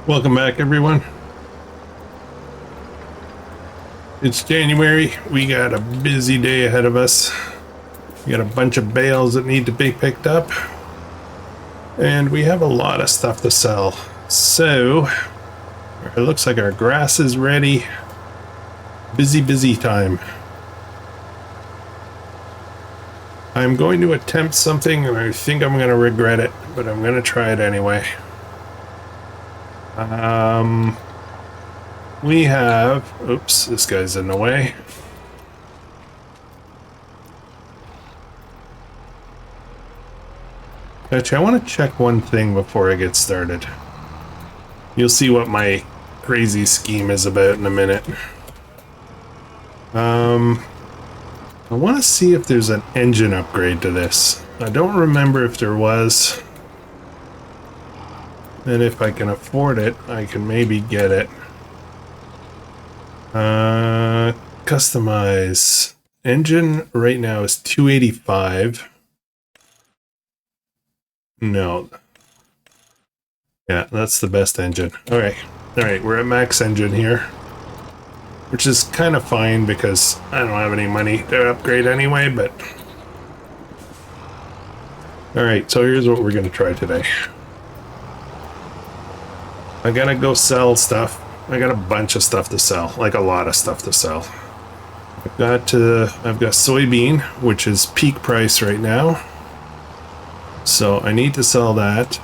Welcome back, everyone. It's January. We got a busy day ahead of us. We got a bunch of bales that need to be picked up. And we have a lot of stuff to sell. So, it looks like our grass is ready. Busy time. I'm going to attempt something and I think I'm going to regret it, but I'm going to try it anyway. We have, oops, this guy's in the way. Actually, I want to check one thing before I get started. You'll see what my crazy scheme is about in a minute. I want to see if there's an engine upgrade to this. I don't remember if there was. And if I can afford it, I can maybe get it. Customize. Engine right now is 285. No. Yeah, that's the best engine. Alright, we're at max engine here. Which is kind of fine because I don't have any money to upgrade anyway, but... Alright, so here's what we're going to try today. I gotta go sell stuff. I got a bunch of stuff to sell, like a lot of stuff to sell. I've got soybean, which is peak price right now. So I need to sell that.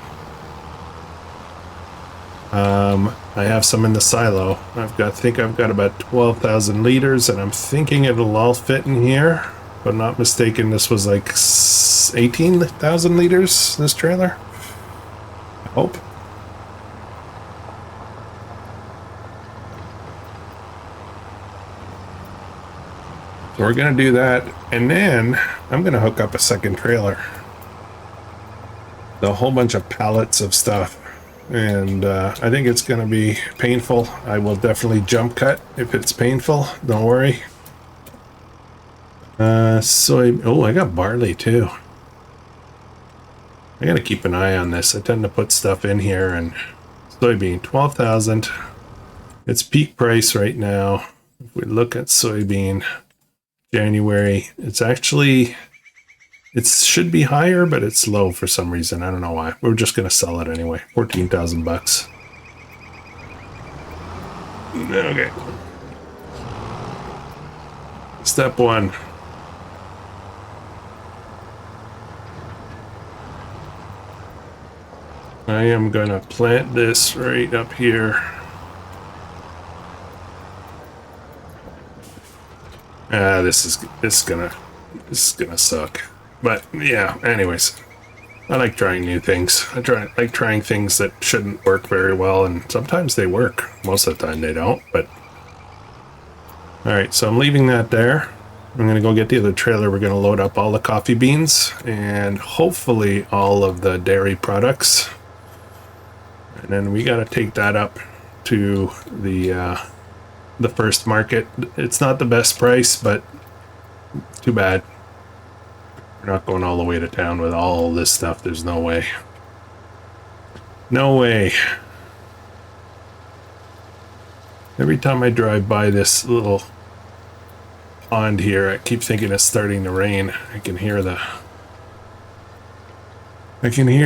I have some in the silo. I think I've got about 12,000 liters, and I'm thinking it'll all fit in here. If I'm not mistaken, this was like 18,000 liters, this trailer. I hope. So we're gonna do that, and then I'm gonna hook up a second trailer. A whole bunch of pallets of stuff, and I think it's gonna be painful. I will definitely jump cut if it's painful, don't worry. Oh, I got barley too. I gotta keep an eye on this. I tend to put stuff in here. And soybean, 12,000. It's peak price right now. If we look at soybean January, it's actually, it should be higher, but it's low for some reason. I don't know why. We're just gonna sell it anyway. 14,000 bucks. Okay. Step one. I am gonna plant this right up here. This is gonna suck. But yeah, anyways. I like trying new things. I like trying things that shouldn't work very well, and sometimes they work. Most of the time they don't, but... Alright, so I'm leaving that there. I'm gonna go get the other trailer. We're gonna load up all the coffee beans, and hopefully all of the dairy products. And then we gotta take that up to the first market. It's not the best price, but too bad. We're not going all the way to town with all this stuff. There's no way. No way. Every time I drive by this little pond here, I keep thinking it's starting to rain. I can hear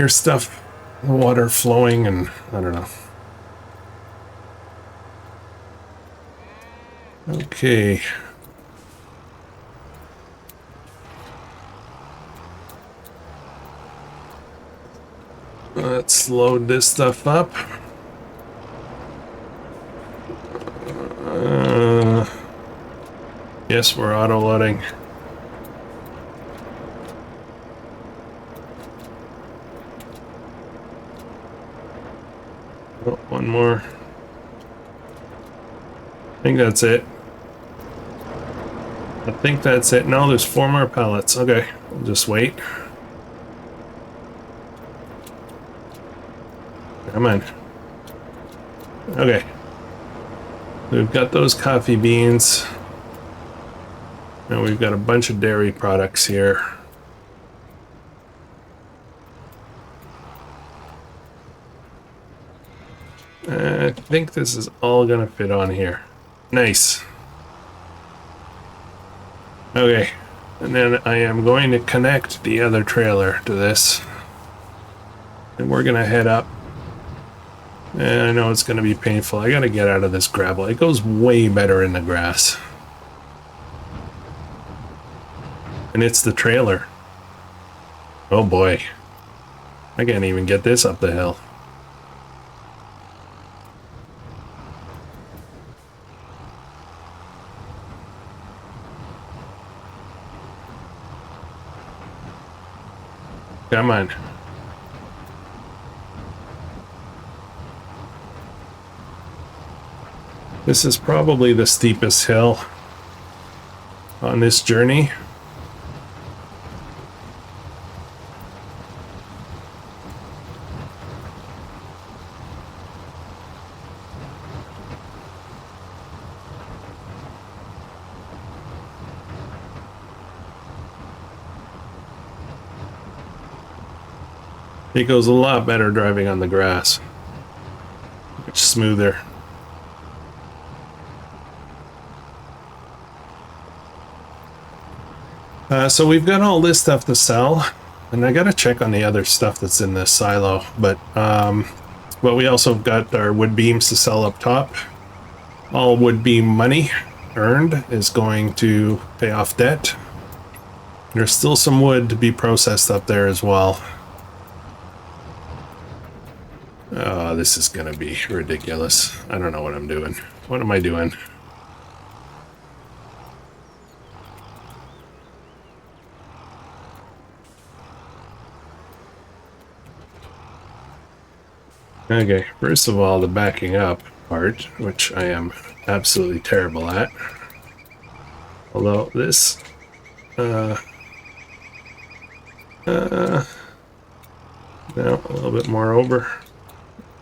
stuff, the water flowing, and I don't know. Okay. Let's load this stuff up. Yes, we're auto-loading. Oh, one more. I think that's it. No, there's 4 more pallets. Okay, we'll just wait. Come on. Okay. We've got those coffee beans. And we've got a bunch of dairy products here. I think this is all gonna fit on here. Nice. Okay, and then I am going to connect the other trailer to this. And we're gonna head up. And I know it's gonna be painful. I gotta get out of this gravel. It goes way better in the grass. And it's the trailer. Oh boy. I can't even get this up the hill. Come on. This is probably the steepest hill on this journey. It goes a lot better driving on the grass. Much smoother. So we've got all this stuff to sell, and I gotta check on the other stuff that's in this silo, but we also got our wood beams to sell up top. All wood beam money earned is going to pay off debt. There's still some wood to be processed up there as well. Oh, this is gonna be ridiculous. I don't know what I'm doing. What am I doing? Okay, first of all, the backing up part, which I am absolutely terrible at. Although this, no, a little bit more over.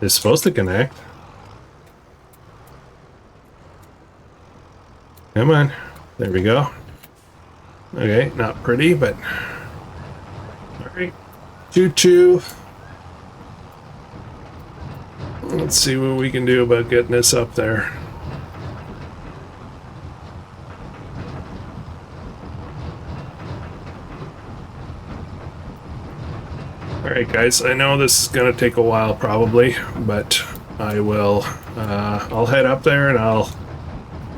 It's supposed to connect. Come on, there we go. Okay, not pretty, but all right. Choo-choo. Let's see what we can do about getting this up there. Alright guys, I know this is going to take a while probably, but I will, I'll head up there and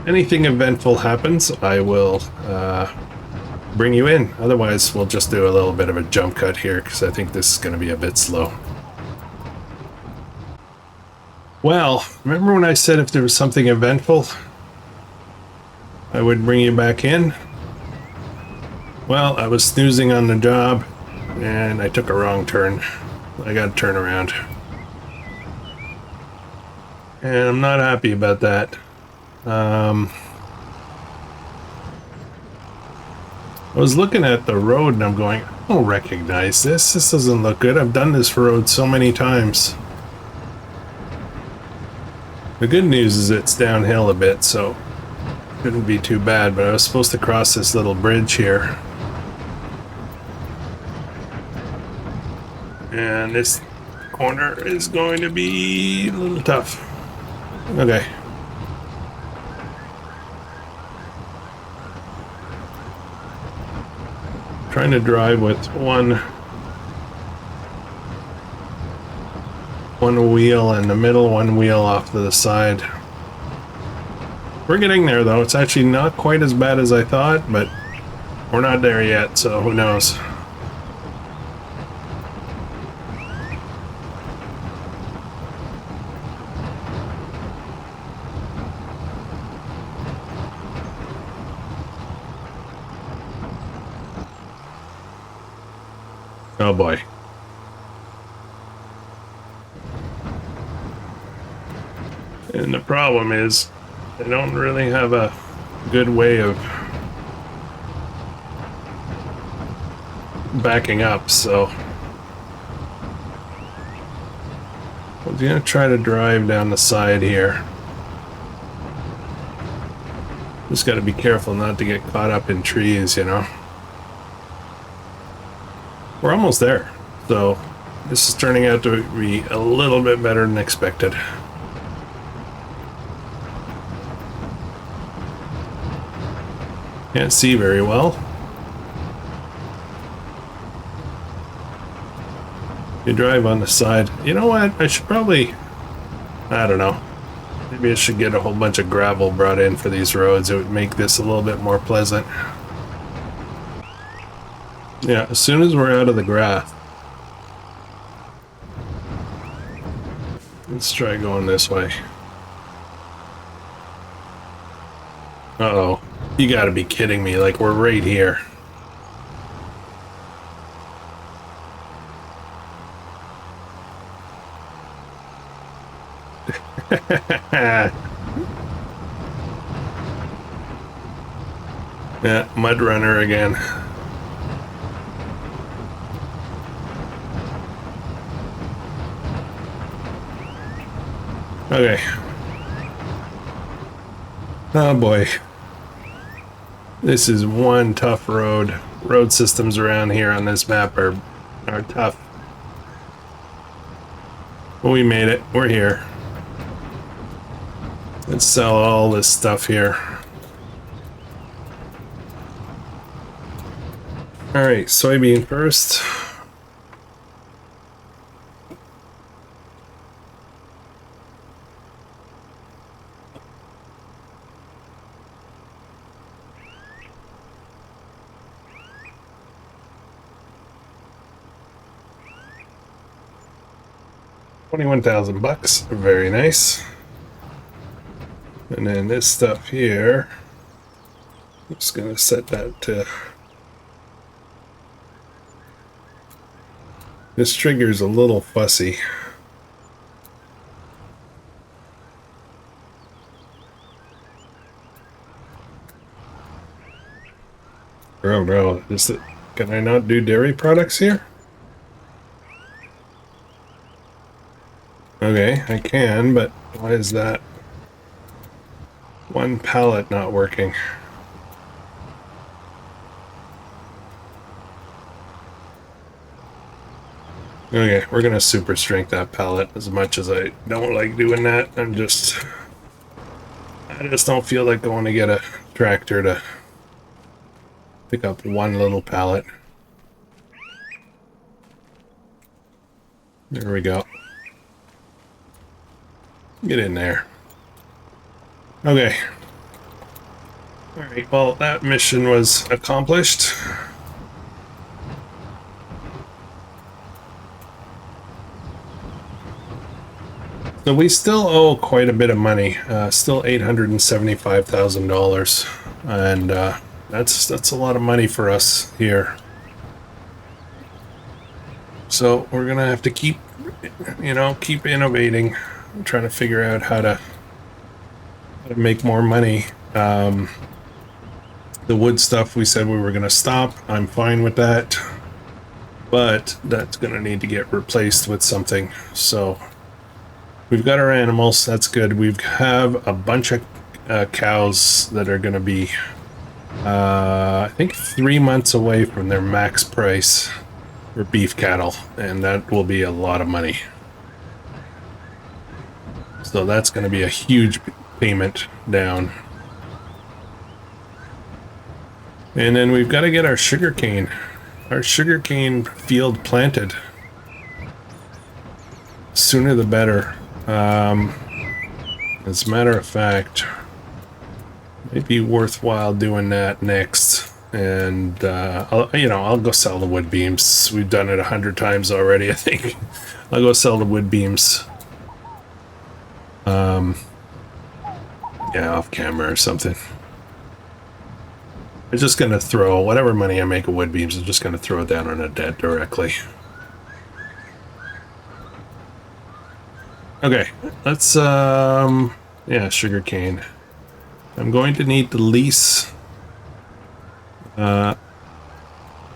anything eventful happens, I will bring you in. Otherwise, we'll just do a little bit of a jump cut here because I think this is going to be a bit slow. Well, remember when I said if there was something eventful, I would bring you back in? Well, I was snoozing on the job, and I took a wrong turn. I got to turn around. And I'm not happy about that. I was looking at the road and I'm going, I don't recognize this. This doesn't look good. I've done this road so many times. The good news is it's downhill a bit, so it shouldn't be too bad, but I was supposed to cross this little bridge here. And this corner is going to be a little tough. Okay. Trying to drive with one wheel in the middle, one wheel off to the side. We're getting there though. It's actually not quite as bad as I thought, but we're not there yet, so who knows. Oh boy. And the problem is, I don't really have a good way of backing up, so I'm gonna try to drive down the side here. Just gotta be careful not to get caught up in trees, you know. We're almost there, so this is turning out to be a little bit better than expected. Can't see very well. You drive on the side. You know what? I should probably... I don't know. Maybe I should get a whole bunch of gravel brought in for these roads. It would make this a little bit more pleasant. Yeah, as soon as we're out of the grass. Let's try going this way. Uh-oh. You gotta be kidding me. Like, we're right here. Yeah, mud runner again. Okay. Oh boy. This is one tough road. Road systems around here on this map are tough. But we made it. We're here. Let's sell all this stuff here. Alright, soybean first. $21,000. Very nice. And then this stuff here, I'm just gonna set that to... This trigger's a little fussy. Oh no, can I not do dairy products here? Okay, I can, but why is that one pallet not working? Okay, we're gonna super strength that pallet. As much as I don't like doing that, I just don't feel like going to get a tractor to pick up one little pallet. There we go. Get in there. Okay. Alright, well, that mission was accomplished. So we still owe quite a bit of money. Still $875,000. And that's a lot of money for us here. So we're gonna have to keep innovating. I'm trying to figure out how to make more money. The wood stuff, we said we were going to stop. I'm fine with that, but that's going to need to get replaced with something. So we've got our animals. That's good. We have a bunch of cows that are going to be, I think, 3 months away from their max price for beef cattle, and that will be a lot of money. So that's going to be a huge payment down. And then we've got to get our sugarcane field planted. Sooner the better. As a matter of fact, it might be worthwhile doing that next. And I'll go sell the wood beams. We've done it 100 times already, I think. I'll go sell the wood beams. Yeah, off camera or something. I'm just gonna throw whatever money I make of wood beams. I'm just gonna throw it down on a debt directly. Okay, let's yeah, sugarcane. I'm going to need to lease. I'm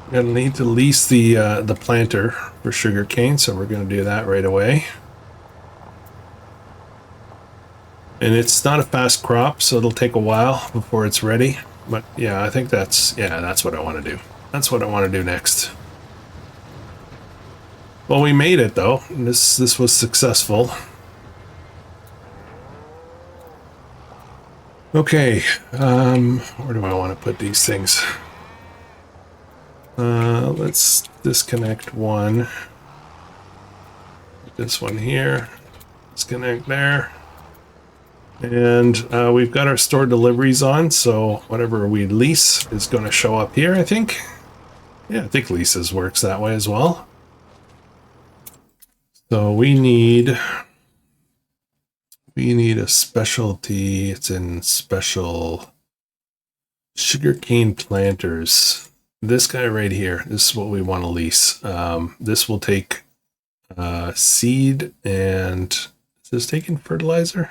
gonna need to lease the planter for sugarcane, so we're gonna do that right away. And it's not a fast crop, so it'll take a while before it's ready. But yeah, I think that's what I want to do. That's what I want to do next. Well, we made it though. This was successful. Okay, where do I want to put these things? Let's disconnect one. Put this one here. Disconnect there. And we've got our store deliveries on, so whatever we lease is going to show up here, I think. Yeah, I think leases works that way as well. So we need a specialty. It's in special sugarcane planters. This guy right here, this is what we want to lease. This will take seed and is this taking fertilizer?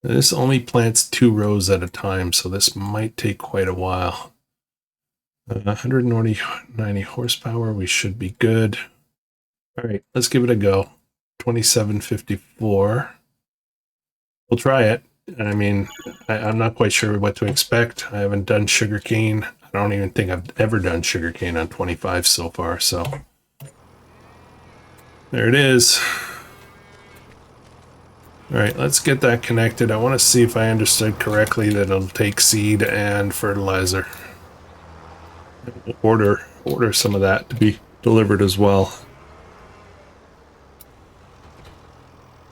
This only plants 2 rows at a time, so this might take quite a while. 190 horsepower, we should be good. All right, let's give it a go. 2754. We'll try it. I mean, I'm not quite sure what to expect. I haven't done sugarcane. I don't even think I've ever done sugarcane on 25 so far, so. There it is. All right, let's get that connected. I want to see if I understood correctly that it'll take seed and fertilizer. Order some of that to be delivered as well.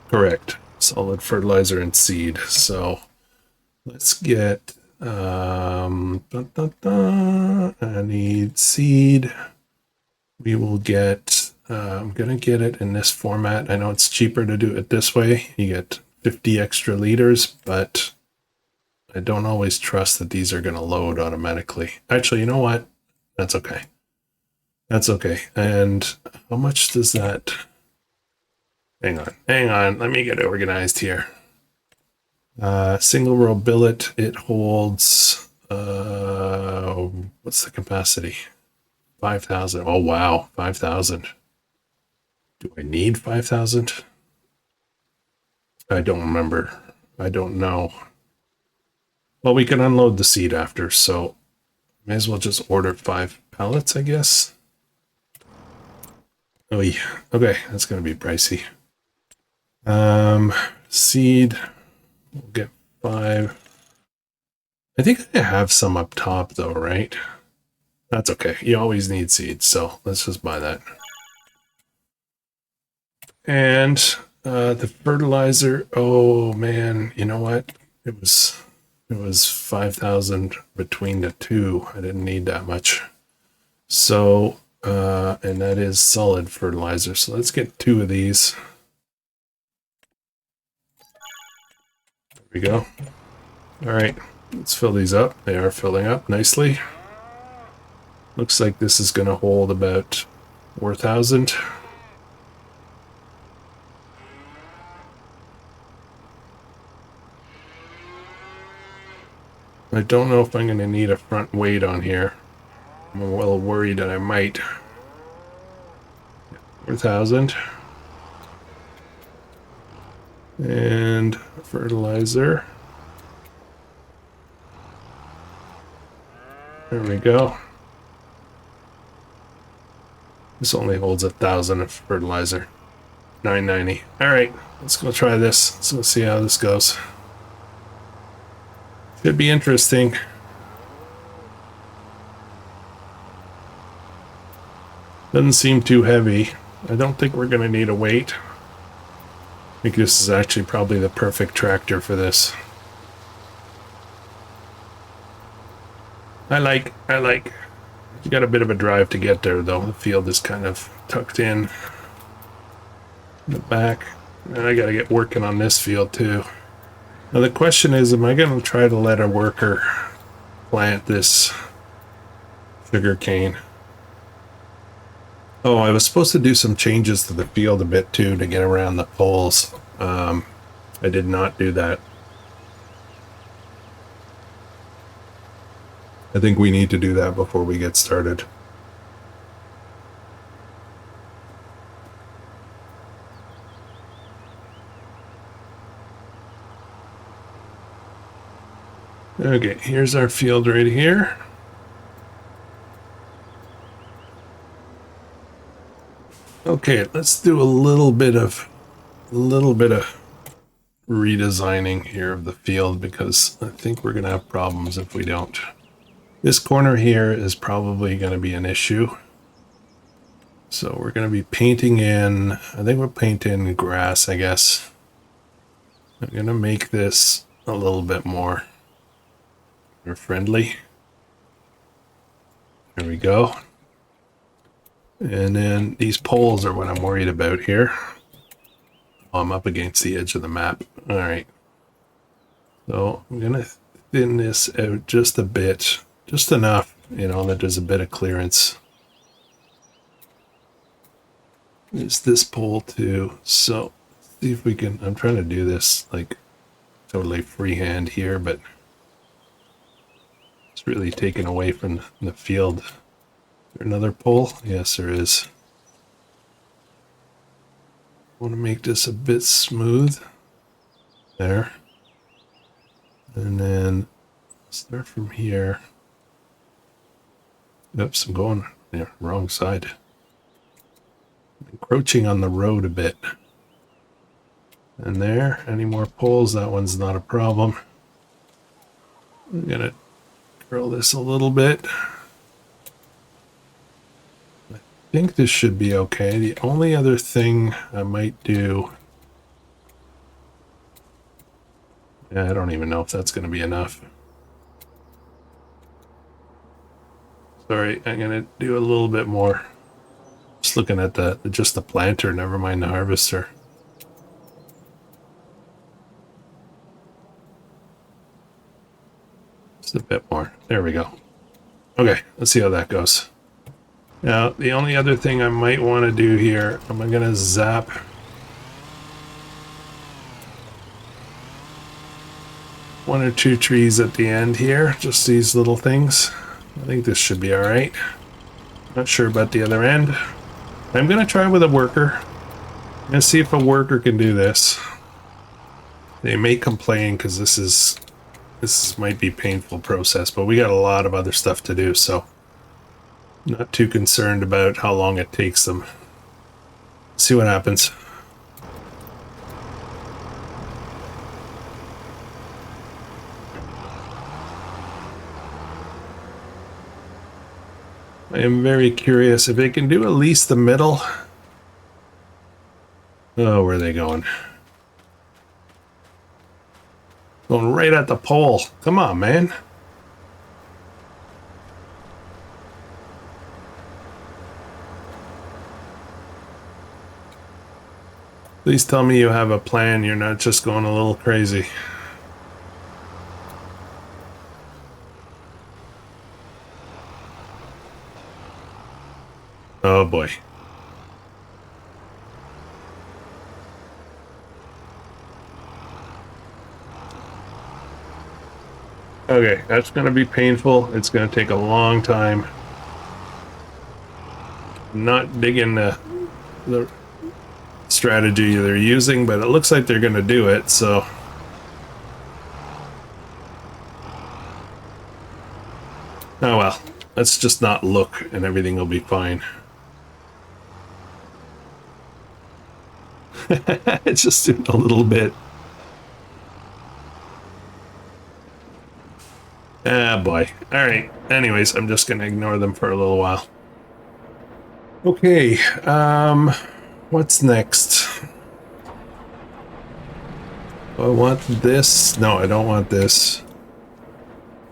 Correct. Solid fertilizer and seed. So let's get I need seed. We will get I'm gonna get it in this format. I know it's cheaper to do it this way. You get 50 extra liters, but I don't always trust that these are gonna load automatically. Actually, you know what? That's okay. That's okay. And how much does that? Hang on. Let me get organized here. Single row billet. It holds. What's the capacity? 5,000. Oh wow, 5,000. Do I need 5,000? I don't remember. I don't know. Well, we can unload the seed after, so may as well just order 5 pallets, I guess. Oh yeah. Okay, that's gonna be pricey. Seed. We'll get 5. I think I have some up top though, right? That's okay. You always need seeds, so let's just buy that. And the fertilizer. Oh man, you know what? It was 5,000 between the two. I didn't need that much. So and that is solid fertilizer. So let's get 2 of these. There we go. All right, let's fill these up. They are filling up nicely. Looks like this is going to hold about 4,000. I don't know if I'm going to need a front weight on here. I'm a little worried that I might. 4,000. And fertilizer. There we go. This only holds 1,000 of fertilizer. 990. All right, let's go try this. Let's go see how this goes. Should be interesting. Doesn't seem too heavy. I don't think we're going to need a weight. I think this is actually probably the perfect tractor for this. I like. You got a bit of a drive to get there though. The field is kind of tucked in the back. And I got to get working on this field too. Now the question is, am I going to try to let a worker plant this sugar cane? Oh, I was supposed to do some changes to the field a bit too to get around the poles. I did not do that. I think we need to do that before we get started. Okay, here's our field right here. Okay, let's do a little bit of redesigning here of the field because I think we're going to have problems if we don't. This corner here is probably going to be an issue. So we're going to be painting in, I think we'll paint in grass, I guess. I'm going to make this a little bit more friendly. There we go. And then these poles are what I'm worried about here. Oh, I'm up against the edge of the map. All right. So I'm going to thin this out just a bit, just enough, you know, that there's a bit of clearance. There's this pole too. So see if we can, I'm trying to do this like totally freehand here, but it's really taken away from the field. Is there another pole? Yes, there is. I want to make this a bit smooth. There. And then start from here. Oops, I'm going wrong side. I'm encroaching on the road a bit. And there, any more poles? That one's not a problem. I'm gonna curl this a little bit. I think this should be okay. The only other thing I might do, I don't even know if that's going to be enough. Sorry, I'm going to do a little bit more. Just looking at just the planter, never mind the harvester. Just a bit more. There we go. Okay, let's see how that goes. Now, the only other thing I might want to do here, I'm going to zap one or two trees at the end here, just these little things. I think this should be all right. Not sure about the other end. I'm going to try with a worker. I'm going to see if a worker can do this. They may complain because this might be a painful process, but we got a lot of other stuff to do, so not too concerned about how long it takes them. See what happens. I am very curious if they can do at least the middle. Oh, where are they going? Going right at the pole. Come on, man. Please tell me you have a plan. You're not just going a little crazy. Oh boy. Okay, that's going to be painful. It's going to take a long time. I'm not digging the strategy they're using, but it looks like they're going to do it, so. Oh well, let's just not look and everything will be fine. It's just doing a little bit. Ah, boy. All right. Anyways, I'm just going to ignore them for a little while. Okay. What's next? I want this. No, I don't want this.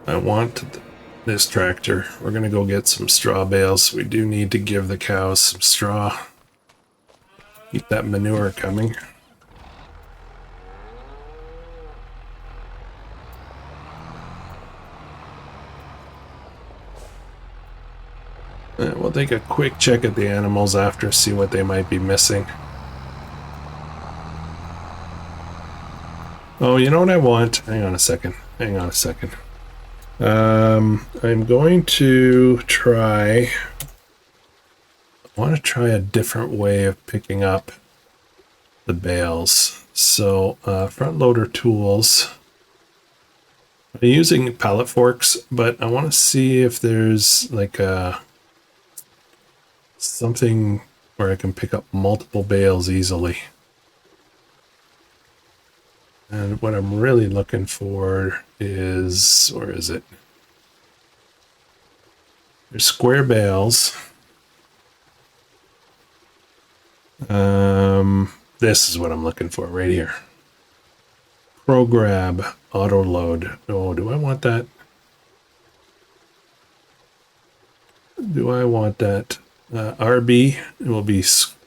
I want this tractor. We're going to go get some straw bales. We do need to give the cows some straw. Keep that manure coming. We'll take a quick check at the animals after, see what they might be missing. Oh, you know what I want? Hang on a second. Hang on a second. I'm going to try... I want to try a different way of picking up the bales. So, front loader tools. I'm using pallet forks, but I want to see if there's like something where I can pick up multiple bales easily. And what I'm really looking for is, where is it? There's square bales. This is what I'm looking for right here. Pro grab, auto load. Oh, do I want that? Do I want that? RB, it will be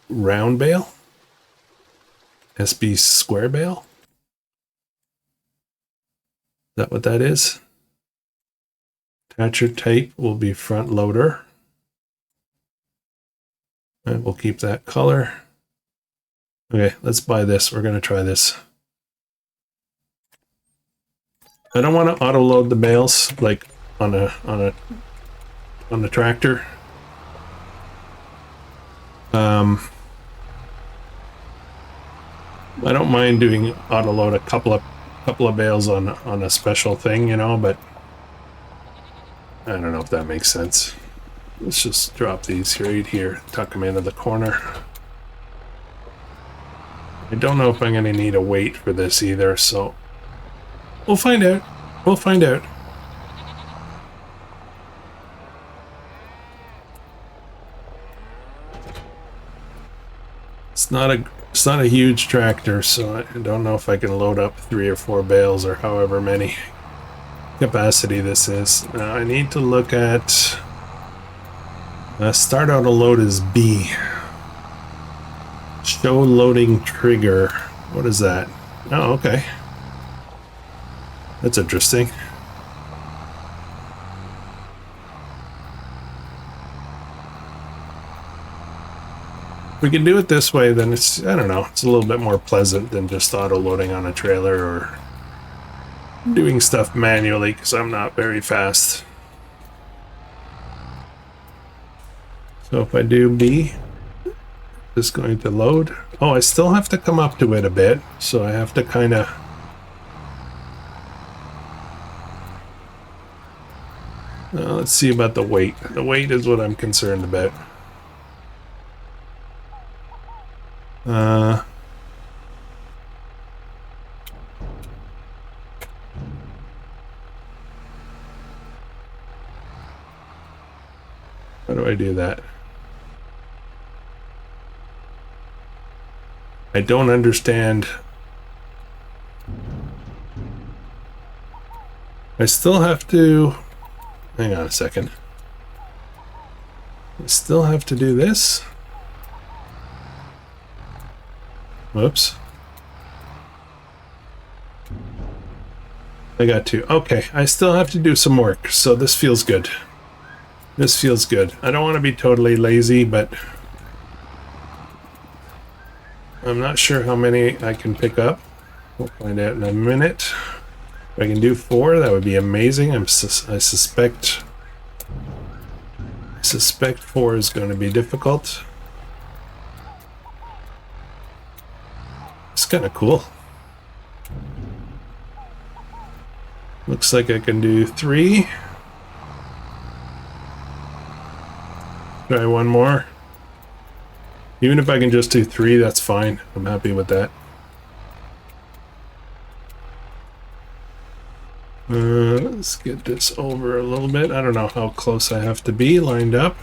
round bale. SB square bale. Is that what that is? Attach type will be front loader. And we'll keep that color. Okay, let's buy this. We're going to try this. I don't want to auto load the bales like on the tractor. I don't mind doing auto load a couple of bales on a special thing, you know, but I don't know if that makes sense. Let's just drop these right here, tuck them into the corner. I don't know if I'm going to need a weight for this either, so we'll find out. We'll find out. It's not a huge tractor, so I don't know if I can load up 3 or 4 bales or however many capacity this is. Now I need to look at start auto load is B. Show loading trigger. What is that? Oh, okay. That's interesting. If we can do it this way, then it's, I don't know, it's a little bit more pleasant than just auto loading on a trailer or doing stuff manually, because I'm not very fast. So if I do B, it's going to load. Oh, I still have to come up to it a bit, so I have to kind of let's see about the weight. The weight is what I'm concerned about. How do I do that? I don't understand. I still have to, hang on a second. I still have to do this. Whoops. I got to. Okay, I still have to do some work, so this feels good. This feels good. I don't want to be totally lazy, but I'm not sure how many I can pick up. We'll find out in a minute. If I can do 4, that would be amazing. I suspect 4 is going to be difficult. It's kind of cool. Looks like I can do 3. Try one more. Even if I can just do 3, that's fine. I'm happy with that. Let's get this over a little bit. I don't know how close I have to be lined up.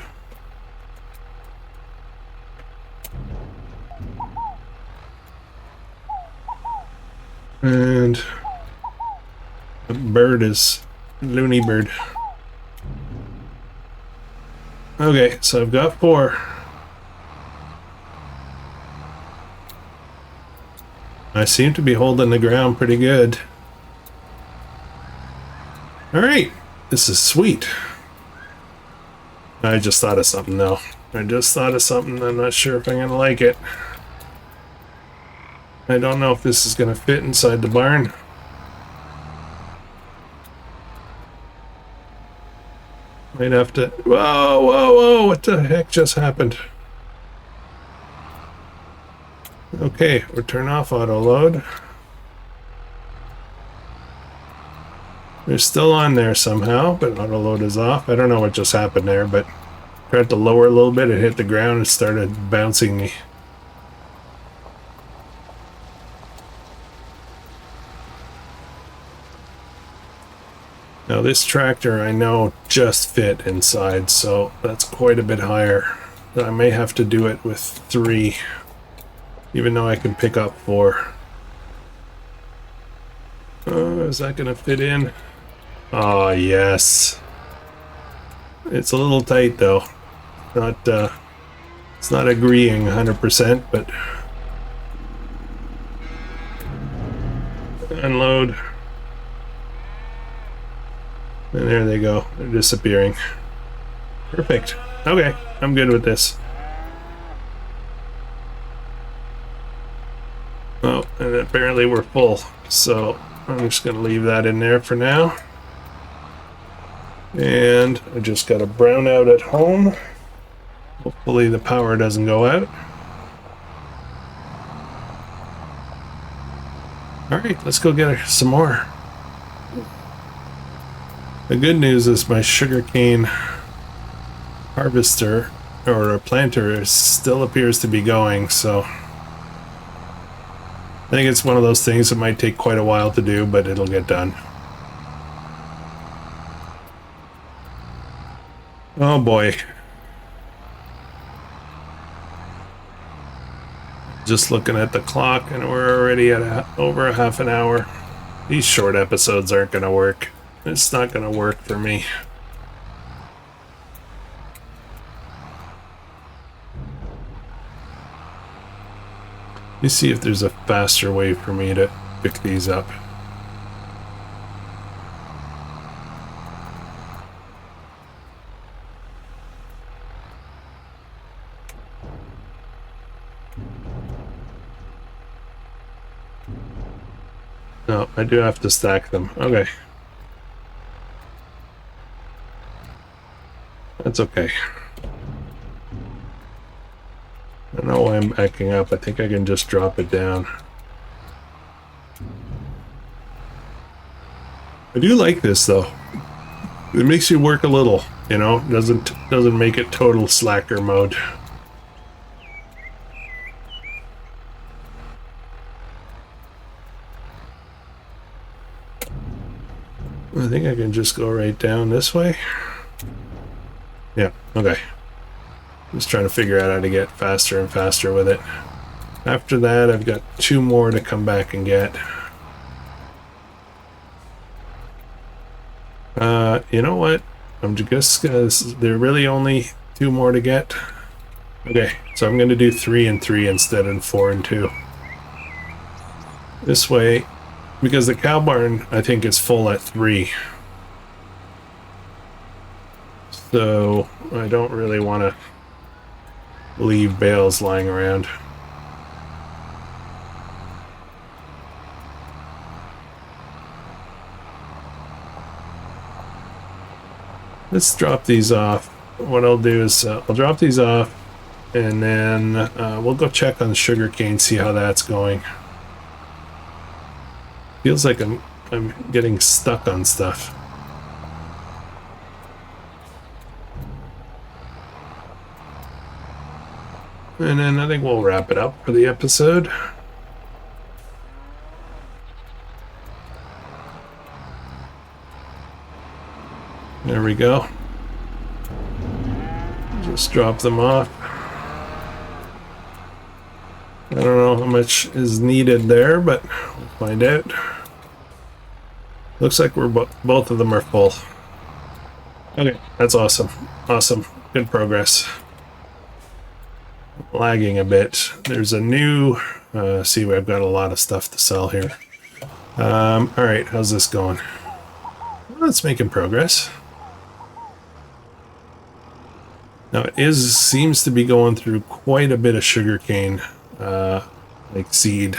And the bird is loony bird. Okay, so I've got 4. I seem to be holding the ground pretty good. Alright, this is sweet. I just thought of something though. I just thought of something, I'm not sure if I'm gonna like it. I don't know if this is gonna fit inside the barn. Might have to, whoa, whoa, whoa, what the heck just happened? Okay, we'll turn off auto load. They're still on there somehow, but auto load is off. I don't know what just happened there, but I tried to lower a little bit, it hit the ground and started bouncing me. Now this tractor I know just fit inside, so that's quite a bit higher. I may have to do it with 3, even though I can pick up 4. Is that gonna fit in? Oh yes. It's a little tight though. Not it's not agreeing 100%, but unload. And there they go. They're disappearing. Perfect. Okay, I'm good with this. Oh, and apparently we're full, so I'm just going to leave that in there for now. And I just got a brownout at home. Hopefully the power doesn't go out. Alright, let's go get some more. The good news is my sugarcane harvester or planter still appears to be going, so I think it's one of those things that might take quite a while to do, but it'll get done. Oh boy. Just looking at the clock and we're already at over a half an hour. These short episodes aren't going to work. It's not going to work for me. Let me see if there's a faster way for me to pick these up. No, I do have to stack them. Okay. That's okay. I don't know why I'm backing up. I think I can just drop it down. I do like this though. It makes you work a little, you know, doesn't make it total slacker mode. I think I can just go right down this way. Yeah, okay. Just trying to figure out how to get faster and faster with it. After that, I've got 2 more to come back and get. You know what? I'm just gonna... There are really only 2 more to get. Okay, so I'm gonna do 3 and 3 instead of 4 and 2. This way, because the cow barn, I think, is full at 3. So, I don't really want to leave bales lying around. Let's drop these off. What I'll do is I'll drop these off and then we'll go check on the sugarcane, see how that's going. Feels like I'm getting stuck on stuff. And then I think we'll wrap it up for the episode. There we go. Just drop them off. I don't know how much is needed there, but we'll find out. Looks like we're both of them are full. Okay, that's awesome. Awesome. Good progress. Lagging a bit. There's a new... see, I've got a lot of stuff to sell here. Alright, how's this going? Well, it's making progress. Now it seems to be going through quite a bit of sugarcane, like seed,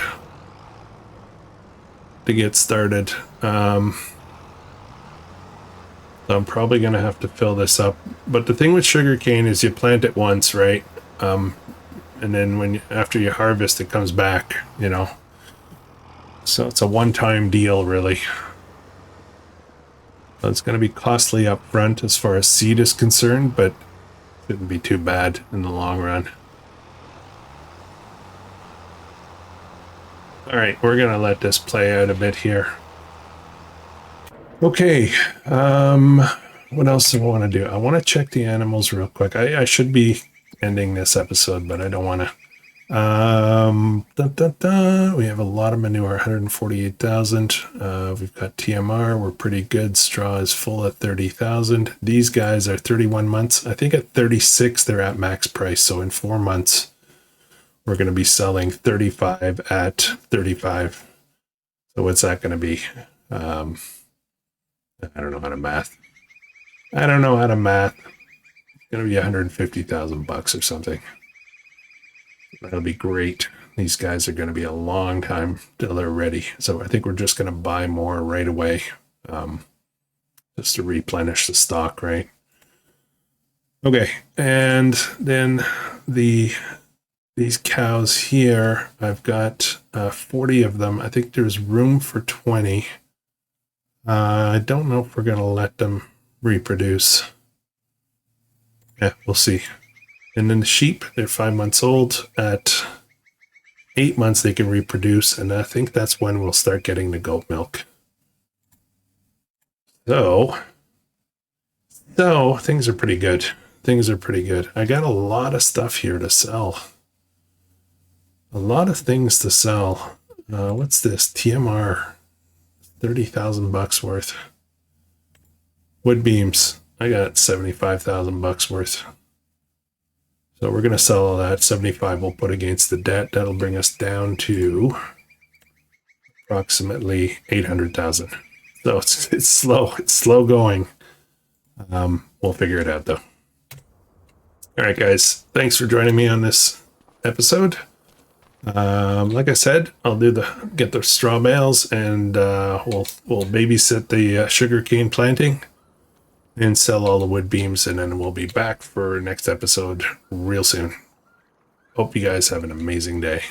to get started. So I'm probably going to have to fill this up. But the thing with sugarcane is you plant it once, right? And then after you harvest, it comes back, you know. So it's a one-time deal, really. So it's going to be costly up front as far as seed is concerned, but shouldn't be too bad in the long run. Alright, we're going to let this play out a bit here. Okay. What else do I want to do? I want to check the animals real quick. I should be ending this episode, but I don't want to. We have a lot of manure, 148,000. We've got TMR. We're pretty good. Straw is full at 30,000. These guys are 31 months. I think at 36, they're at max price. So in 4 months, we're going to be selling 35 at 35. So what's that going to be? I don't know how to math. I don't know how to math. It's going to be 150,000 bucks or something. That'll be great. These guys are going to be a long time till they're ready. So I think we're just going to buy more right away, just to replenish the stock, right? Okay, and then these cows here, I've got 40 of them. I think there's room for 20. I don't know if we're going to let them reproduce. Yeah, we'll see. And then the sheep, they're 5 months old. At 8 months, they can reproduce. And I think that's when we'll start getting the goat milk. So things are pretty good. Things are pretty good. I got a lot of stuff here to sell. A lot of things to sell. What's this? TMR. 30,000 bucks worth. Wood beams. I got 75,000 bucks worth. So we're going to sell all that. 75 we'll put against the debt. That'll bring us down to approximately 800,000. So it's slow. It's slow going. We'll figure it out though. All right, guys. Thanks for joining me on this episode. Like I said, I'll get the straw bales, and we'll babysit the sugarcane planting and sell all the wood beams, and then we'll be back for next episode real soon. Hope you guys have an amazing day.